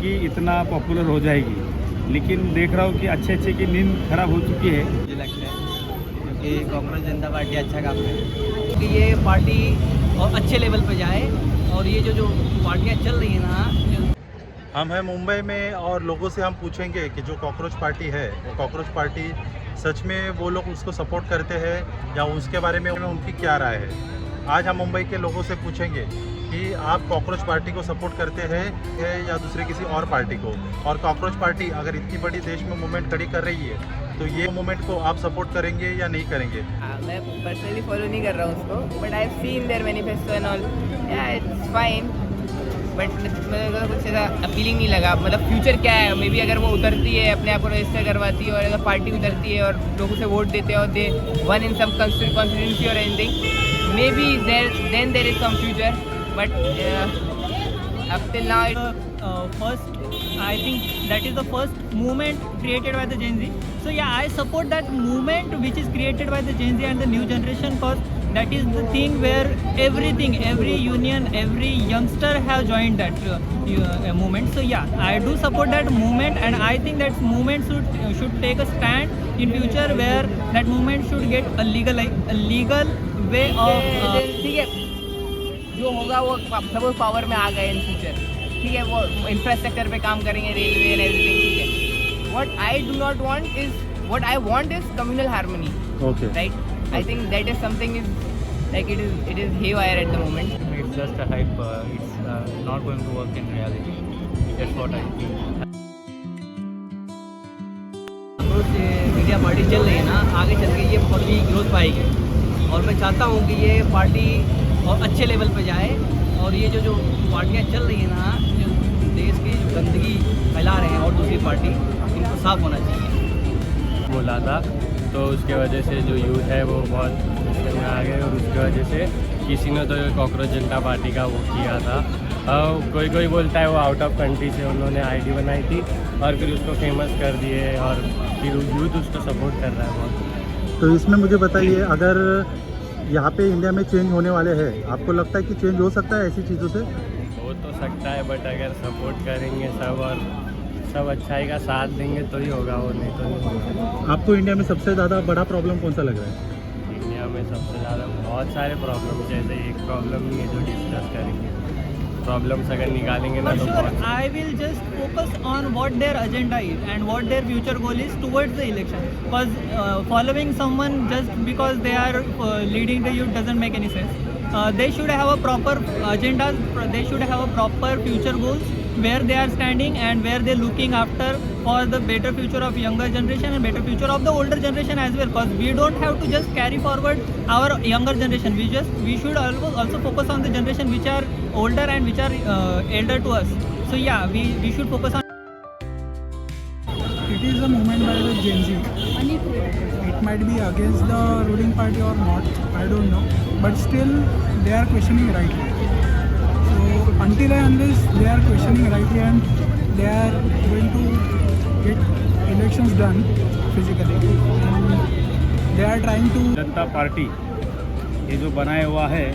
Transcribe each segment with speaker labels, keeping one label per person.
Speaker 1: कि इतना पॉपुलर हो जाएगी, लेकिन देख रहा हूँ कि अच्छे की नींद खराब हो चुकी है।
Speaker 2: मुझे लगता है क्योंकि कांग्रेस जनता पार्टी अच्छा काम करे, क्योंकि ये पार्टी और अच्छे लेवल पे जाए, और ये जो पार्टियाँ चल रही हैं ना।
Speaker 3: हम हैं मुंबई में और लोगों से हम पूछेंगे कि जो कॉकरोच पार्टी है वो कॉकरोच पार्टी सच में वो लोग उसको सपोर्ट करते हैं या उसके बारे में उनकी क्या राय है। आज हम मुंबई के लोगों से पूछेंगे कि आप कॉकरोच पार्टी को सपोर्ट करते हैं या दूसरे किसी और पार्टी को, और कॉकरोच पार्टी अगर इतनी बड़ी देश में मूवमेंट खड़ी कर रही है तो ये मूवमेंट को आप सपोर्ट करेंगे या नहीं करेंगे।
Speaker 4: मैं पर्सनली फॉलो नहीं कर रहा हूँ उसको, but I have seen their manifesto and all, या इट्स फाइन, बट मेरे को कुछ ऐसा अपीलिंग नहीं लगा। मतलब फ्यूचर क्या है, मे बी अगर वो उतरती है, अपने आप को रजिस्टर करवाती है, और अगर पार्टी उतरती है और लोगों से वोट देते हैं और they won in some constituency और anything, maybe there is some future, but up till now
Speaker 5: first I think that is the first movement created by the Gen Z. So yeah, I support that movement which is created by the Gen Z and the new generation, cause that is the thing where every union, every youngster have joined that movement. So yeah, I do support that movement, and I think that movement should take a stand in future where that movement should get a legal way of
Speaker 4: ठीक है, जो होगा वो सब power में आ गए in future, ठीक है, वो इंफ्रास्ट्रक्चर पे काम करेंगे, रेलवे एंड एवरीथिंग, ठीक है। What I do not want is, what I want is communal harmony,
Speaker 3: okay
Speaker 4: right. I think that is something is like it is haywire at the moment.
Speaker 2: It's just a hype. It's not going to work in reality. That's what I think. Media party चल रही है ना, आगे चल के ये बहुत ही growth पाएगी, और मैं चाहता हूँ कि ये पार्टी और अच्छे लेवल पे जाए, और ये जो पार्टियाँ चल रही हैं ना, जो देश की जो गंदगी फैला रहे हैं और दूसरी पार्टी, इनको साफ होना चाहिए।
Speaker 6: बोला था तो उसके वजह से जो यूथ है वो बहुत गुस्से में आ गए, और उसके वजह से किसी ने तो कॉकरोच जनता पार्टी का वो किया था। कोई बोलता है वो आउट ऑफ कंट्री से उन्होंने आईडी बनाई थी और फिर उसको फेमस कर दिए, और फिर यूथ उसको सपोर्ट कर रहा है बहुत।
Speaker 3: तो इसमें मुझे बताइए, अगर यहाँ पे इंडिया में चेंज होने वाले हैं, आपको लगता है कि चेंज हो सकता है ऐसी चीज़ों से?
Speaker 6: हो तो सकता है, बट अगर सपोर्ट करेंगे सब और सब अच्छाई का साथ देंगे तो ही होगा, वो नहीं तो नहीं होगा।
Speaker 3: आपको इंडिया में सबसे ज़्यादा बड़ा प्रॉब्लम कौन सा लग रहा है?
Speaker 6: इंडिया में सबसे ज़्यादा बहुत सारे प्रॉब्लम, जैसे एक प्रॉब्लम नहीं है जो डिस्कस करेंगे, प्रॉब्लम्स अगर निकालेंगे ना तो
Speaker 5: sure, I will just focus on what their agenda is and what their future goal is towards the election, because following someone just because they are leading the youth doesn't make any sense. They should have a proper agenda, they should have a proper future goals where they are standing and where they are looking after for the better future of younger generation and better future of the older generation as well, because we don't have to just carry forward our younger generation, we should also focus on the generation which are older and which are elder to us. So yeah, we should focus on.
Speaker 7: It is a movement by the Gen Z. It might be against the ruling party or not, I don't know, but still they are questioning rightly. So until and unless they are questioning rightly and they are going to get elections done physically, and they are trying to.
Speaker 1: Janata party ये जो बनाया हुआ है,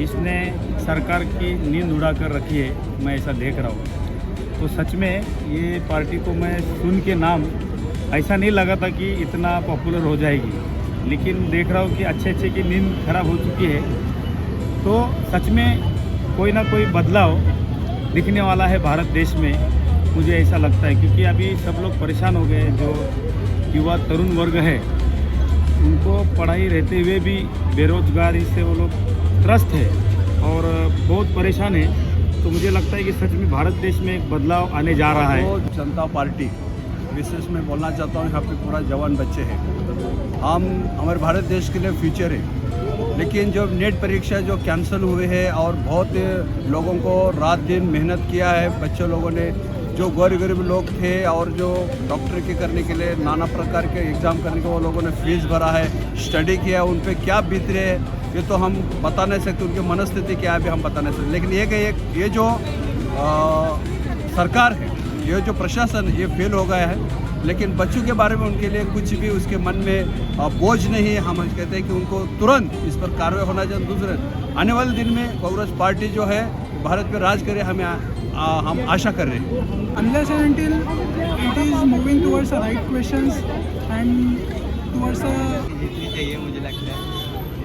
Speaker 1: इसने सरकार की नींद उड़ा कर रखी है, मैं ऐसा देख रहा हूँ। तो सच में ये पार्टी को मैं सुन के नाम ऐसा नहीं लगा था कि इतना पॉपुलर हो जाएगी, लेकिन देख रहा हूँ कि अच्छे की नींद खराब हो चुकी है। तो सच में कोई ना कोई बदलाव दिखने वाला है भारत देश में, मुझे ऐसा लगता है, क्योंकि अभी सब लोग परेशान हो गए। जो युवा तरुण वर्ग है, उनको पढ़ाई रहते हुए भी बेरोजगारी से वो लोग त्रस्त है और बहुत परेशान है। तो मुझे लगता है कि सच में भारत देश में एक बदलाव आने जा रहा है।
Speaker 8: जनता पार्टी विशेष में बोलना चाहता हूँ, यहाँ पे पूरा जवान बच्चे हैं, हम हमारे भारत देश के लिए फ्यूचर है, लेकिन जो नेट परीक्षा जो कैंसिल हुए हैं और बहुत लोगों को रात दिन मेहनत किया है, बच्चे लोगों ने जो गरीब लोग थे और जो डॉक्टर के करने के लिए नाना प्रकार के एग्ज़ाम करने के वो लोगों ने फीस भरा है, स्टडी किया, उन पे क्या बीत रहे हैं ये तो हम बता नहीं सकते, उनकी मनस्थिति क्या है भी हम बता नहीं सकते। लेकिन ये जो सरकार है, ये जो प्रशासन ये फेल हो गया है, लेकिन बच्चों के बारे में उनके लिए कुछ भी उसके मन में बोझ नहीं है। हम कहते हैं कि उनको तुरंत इस पर कार्रवाई होना चाहिए। दूसरे आने वाले दिन में कांग्रेस पार्टी जो है भारत पे राज करे, हमें हम आशा कर रहे हैं।
Speaker 7: Unless and until it is moving towards the right questions and towards the
Speaker 2: जीतनी चाहिए मुझे लगता है,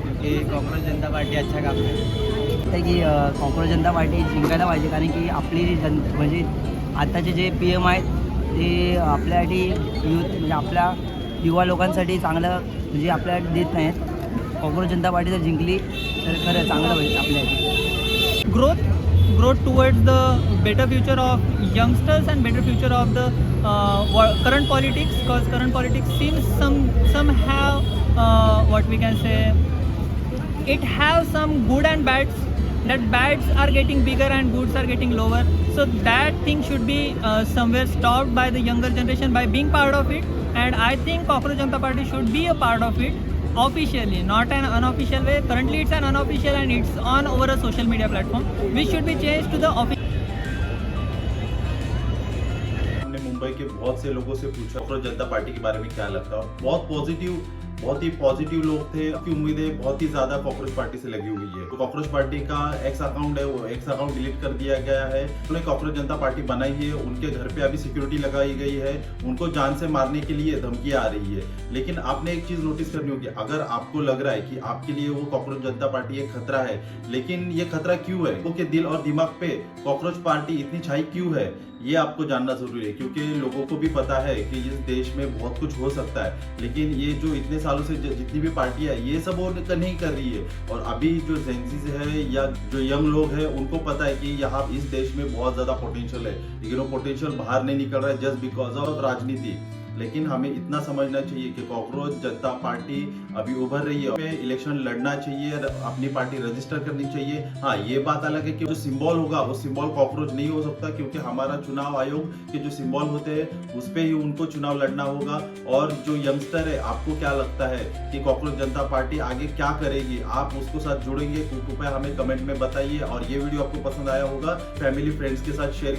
Speaker 2: क्योंकि काँग्रेस जनता पार्टी अच्छा काम करते की काँग्रेस जनता पार्टी जिंकायला पाहिजे, कारण की आपली म्हणजे आताचे जे PM आहेत ते आपल्यासाठी यूथ म्हणजे आपल्या युवा लोकांसाठी चांगलं म्हणजे आपल्याला देत नाहीत. काँग्रेस जनता पार्टी जर जिंकली तर खरं चांगलं होईल आपल्यासाठी.
Speaker 5: growth towards the better future of youngsters and better future of the current politics, because current politics seems somehow what we can say, it have some good and bads, that bads are getting bigger and goods are getting lower, so that thing should be somewhere stopped by the younger generation by being part of it. And I think Cockroach Janata Party should be a part of it officially, not an unofficial way. Currently it's an unofficial and it's on over a social media platform, which should be changed to the official.
Speaker 3: हमने मुंबई के बहुत से लोगों से पूछा कांग्रेस जनता party के बारे में क्या लगता है। बहुत ही पॉजिटिव लोग थे। की उम्मीदें बहुत ही ज्यादा कांग्रेस पार्टी से लगी हुई है। तो कांग्रेस पार्टी का एक्स अकाउंट है, वो एक्स अकाउंट डिलीट कर दिया गया है। उन्होंने कांग्रेस जनता पार्टी बनाई है, उनके घर पे अभी सिक्योरिटी लगाई गई है, उनको जान से मारने के लिए धमकियां आ रही है। लेकिन आपने एक चीज नोटिस करनी होगी, अगर आपको लग रहा है कि आपके लिए वो कांग्रेस जनता पार्टी एक खतरा है, लेकिन ये खतरा क्यों है, लोगों के दिल और दिमाग पे कांग्रेस पार्टी इतनी छाई क्यों है, ये आपको जानना जरूरी है। क्योंकि लोगों को भी पता है कि इस देश में बहुत कुछ हो सकता है, लेकिन ये जो इतने सालों से जितनी भी पार्टियां ये सब वो नहीं कर रही है। और अभी जो जेंजीज है या जो यंग लोग हैं उनको पता है कि यहाँ इस देश में बहुत ज्यादा पोटेंशियल है, लेकिन वो पोटेंशियल बाहर नहीं निकल रहा है जस्ट बिकॉज ऑफ राजनीति। लेकिन हमें इतना समझना चाहिए कि कांग्रेस जनता पार्टी अभी उभर रही है, हमें इलेक्शन लड़ना चाहिए, अपनी पार्टी रजिस्टर करनी चाहिए। हाँ, ये बात अलग है कि जो सिंबल होगा वो सिंबल कांग्रेस नहीं हो सकता, क्योंकि हमारा चुनाव आयोग के जो सिंबल होते हैं उस पे ही उनको चुनाव लड़ना होगा। और जो यंगस्टर है, आपको क्या लगता है कि कांग्रेस जनता पार्टी आगे क्या करेगी, आप उसको साथ जुड़ेंगे? कृपया हमें कमेंट में बताइए। और ये वीडियो आपको पसंद आया होगा, फैमिली फ्रेंड्स के साथ शेयर